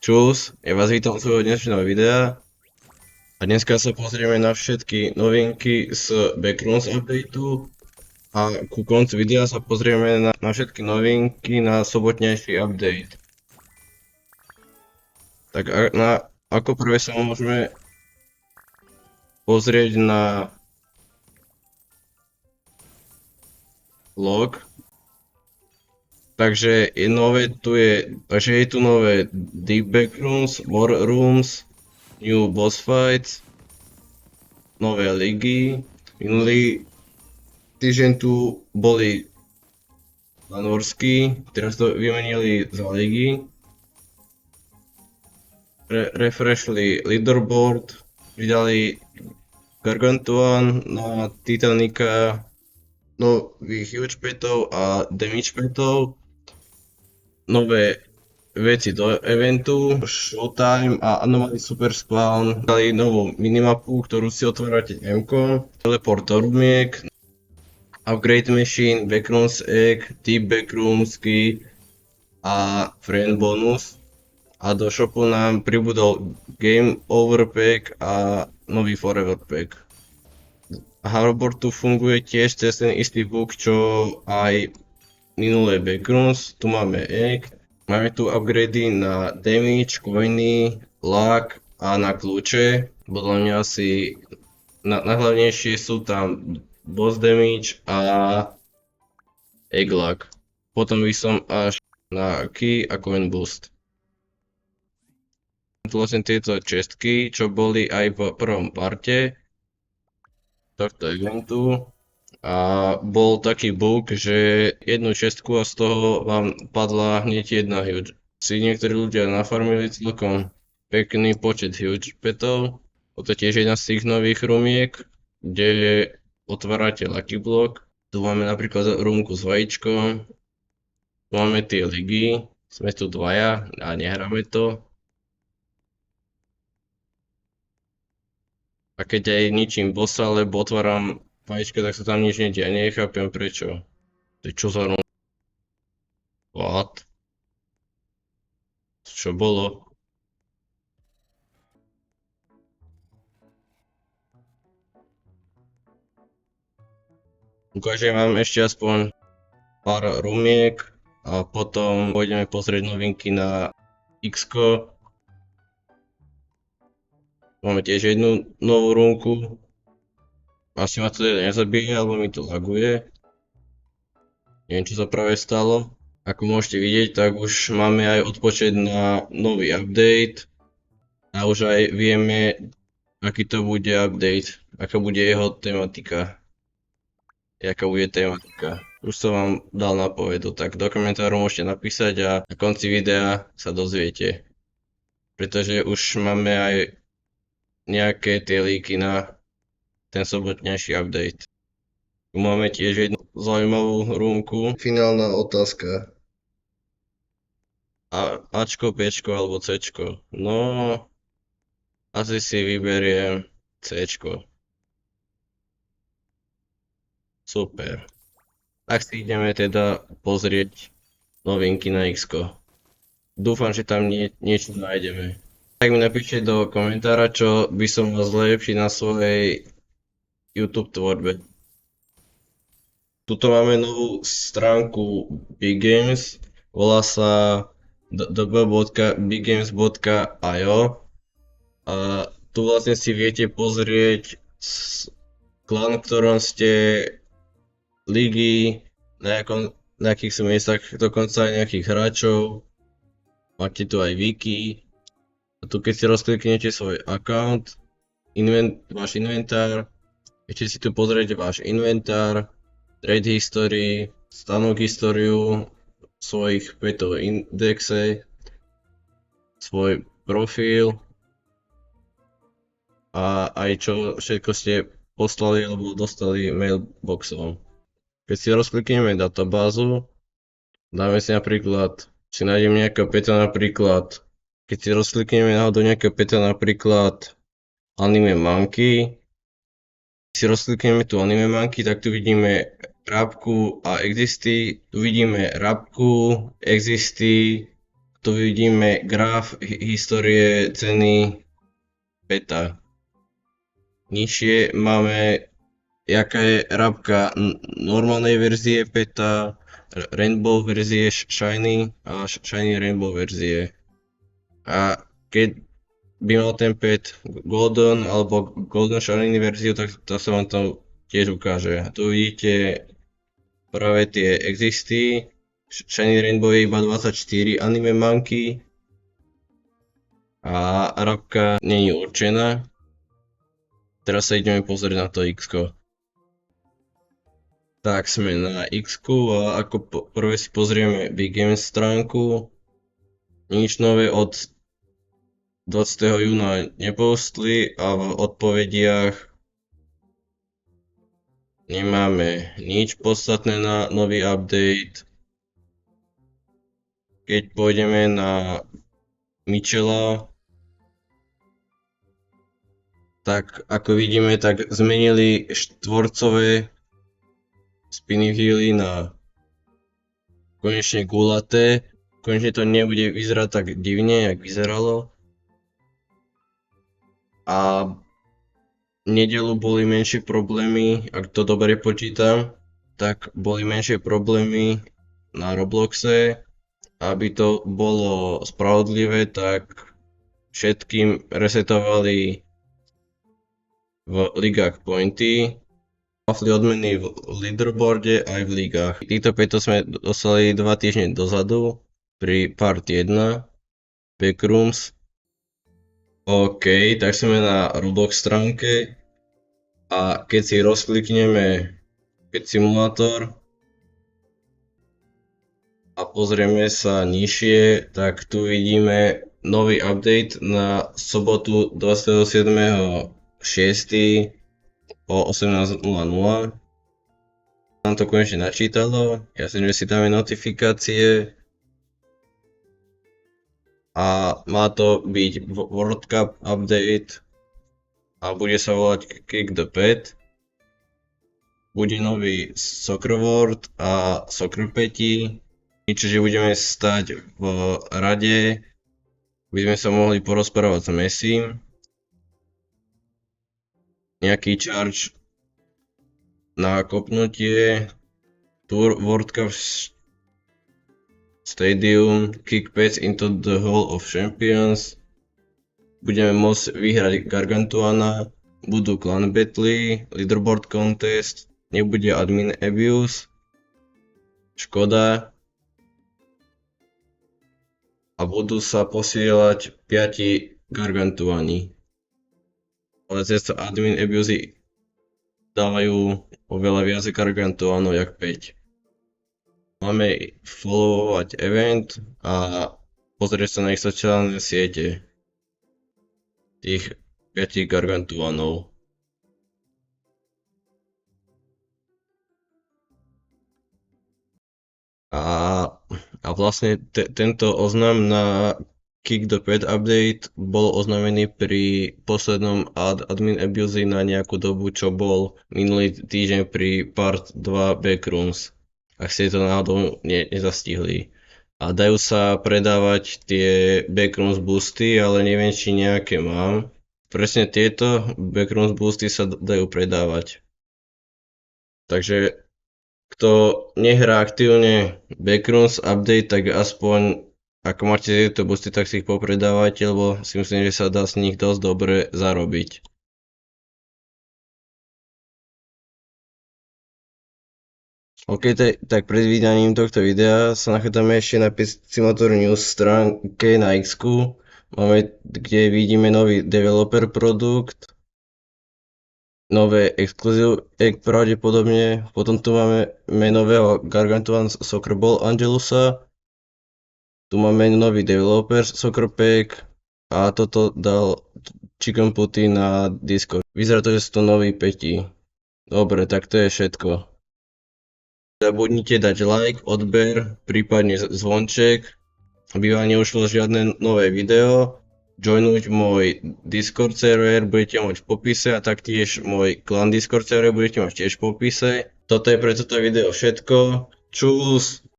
Čus, ja vás vítam u svojho dnešného videa a dneska sa pozrieme na všetky novinky z Backrooms updateu a ku koncu videa sa pozrieme na všetky novinky na sobotnejší update. Tak ako prvé sa môžeme pozrieť na log. Takže je tu nové Deep Backrooms, War Rooms, New Boss Fights, nové ligy. Minulý týždeň tu boli Lanvorský, teraz to vymenili za ligy. Refreshli leaderboard, pridali Gargantuan na Titanica, nových huge petov a damage petov. Nové veci do eventu, Showtime a Anomaly Super Spawn. Dali novú minimapu, ktorú si otvárate M-kom, teleport rumiek, Upgrade Machine, Backrooms Egg, Deep Backrooms Key a Friend bonus. A do shopu nám pribudol Game Over Pack a nový Forever Pack. Hoverboard tu funguje tiež cez ten istý bug, čo aj minulé Backrooms. Tu máme egg, máme tu upgrady na damage, coiny, luck a na kľúče. Podľa mňa asi najhlavnejšie sú tam boss damage a egg luck. Potom by som až na key a coin boost. Vlastne tieto čestky, čo boli aj v prvom parte tohto eventu. A bol taký bug, že jednu čestku a z toho vám padla hneď jedna huge. Si niektorí ľudia nafarmili celkom pekný počet huge petov. Toto je tiež jedna z tých nových rumiek, kde otvárate lucky block. Tu máme napríklad rumku s vajíčkom. Tu máme tie ligy. Sme tu dvaja a nehráme to. A keď aj ničím bossa, lebo otváram vajíčka, tak sa tam nič nedie. Nechápem prečo. To je čo za What? Čo bolo? Ukážem vám ešte aspoň pár rumiek a potom pôjdeme pozrieť novinky na X-ko. Máme tiež jednu novú runku. Asi ma to nezabije, alebo mi to laguje. Neviem, čo sa práve stalo. Ako môžete vidieť, tak už máme aj odpočet na nový update. A už aj vieme, aký to bude update. Aká bude jeho tematika. Jaká bude tematika. Už som vám dal napovedu, tak do komentáru môžete napísať a na konci videa sa dozviete. Pretože už máme aj nejaké tie líky na ten sobotnejší update. Tu máme tiež jednu zaujímavú rúmku. Finálna otázka. Ačko, Bčko alebo Cčko? No, asi si vyberiem Cčko. Super. Tak si ideme teda pozrieť novinky na X-ko. Dúfam, že tam niečo nájdeme. Tak mi napíšte do komentára, čo by som mal zlepšiť na svojej YouTube tvorbe. Tuto máme novú stránku Big Games, volá sa db.biggames.io a tu vlastne si viete pozrieť klan, v ktorom ste, ligy, na nejakých sú miestach dokonca aj nejakých hráčov, máte tu aj wiki. A tu keď si rozkliknete svoj account, váš inventár, ešte si tu pozriete váš inventár, trade history, stanok históriu, svojich petov indexe, svoj profil a aj čo všetko ste poslali alebo dostali mailboxom. Keď si rozklikneme databázu, dáme si napríklad, si nájdem nejakého peta napríklad. Keď si rozklikneme náhodou nejakého peta napríklad Anime Monkey, keď si rozklikneme tu Anime Monkey, tak tu vidíme Rabku a Existy. Tu vidíme Rabku, Existy, tu vidíme graf histórie ceny peta. Nižšie máme, jaká je rabka normálnej verzie peta, Rainbow verzie Shiny a Shiny Rainbow verzie. A keď by mal ten pet Golden alebo Golden Shiny verziu, tak to sa vám tam tiež ukáže. A tu vidíte práve tie existy. Shiny Rainbow je iba 24 anime manky a rabka nie je určená. Teraz sa ideme pozrieť na to X-ko. Tak sme na X-ku a ako prvé si pozrieme Big Games stránku. Nič nové od 20. júna nepostli a v odpovediach nemáme nič podstatné na nový update. Keď pôjdeme na Michela, tak ako vidíme, tak zmenili štvorcové spinny wheely na konečne gulaté. Konečne to nebude vyzerať tak divne, jak vyzeralo. A v nedeľu boli menšie problémy, ak to dobre počítam, tak boli menšie problémy na Robloxe. Aby to bolo spravodlivé, tak všetkým resetovali v ligách pointy. Mafli odmeny v leaderboarde aj v ligách. Týchto petov sme dostali 2 týždne dozadu pri part 1 Backrooms. OK, tak sme na Roblox stránke a keď si rozklikneme Pet Simulator a pozrieme sa nižšie, tak tu vidíme nový update na sobotu 27.6. o 18.00. Nám to konečne načítalo, jasne, že si dáme notifikácie. A má to byť World Cup update a bude sa volať Kick the Pet. Bude nový Soccer World a Soccer Peti. Čiže budeme stať v rade, by sme sa mohli porozprávať s Messim. Nejaký charge na kopnutie, Tour World Cup Stadium, Kick Pets into the Hall of Champions. Budeme môcť vyhrať Gargantuana, budú clan battle, leaderboard contest, nebude admin abuse, škoda. A budú sa posielať 5 Gargantuani. Ale cez to admin abuse dávajú oveľa viac Gargantuanov jak 5. Máme followovať event a pozrieť sa na ich sociálne siete tých 5 Gargantuanov. A vlastne tento oznam na Kick the Pet update bol oznámený pri poslednom admin abuse na nejakú dobu, čo bol minulý týždeň pri part 2 Backrooms. Ak ste to náhodou nezastihli. A dajú sa predávať tie Backrooms boosty, ale neviem, či nejaké mám. Presne tieto Backrooms boosty sa dajú predávať. Takže kto nehrá aktívne Backrooms update, tak aspoň ako máte tieto boosty, tak si ich popredávajte, lebo si myslím, že sa dá z nich dosť dobre zarobiť. OK, tak pred vydaním tohto videa sa nachádzame ešte na Pet Simulator News stránke na X-ku, kde vidíme nový developer produkt, nové exclusive egg pravdepodobne, potom tu máme nového Gargantuan Soccer Ball Angelusa, tu máme nový developer Soccer Pack a toto dal Chicken Putty na Discord. Vyzerá to, že sú to noví peti. Dobre, tak to je všetko. Zabudnite dať like, odber, prípadne zvonček, aby vám neušlo žiadne nové video. Joinuť môj Discord server budete mať v popise a taktiež môj clan Discord server budete mať tiež v popise. Toto je pre toto video všetko. Čus!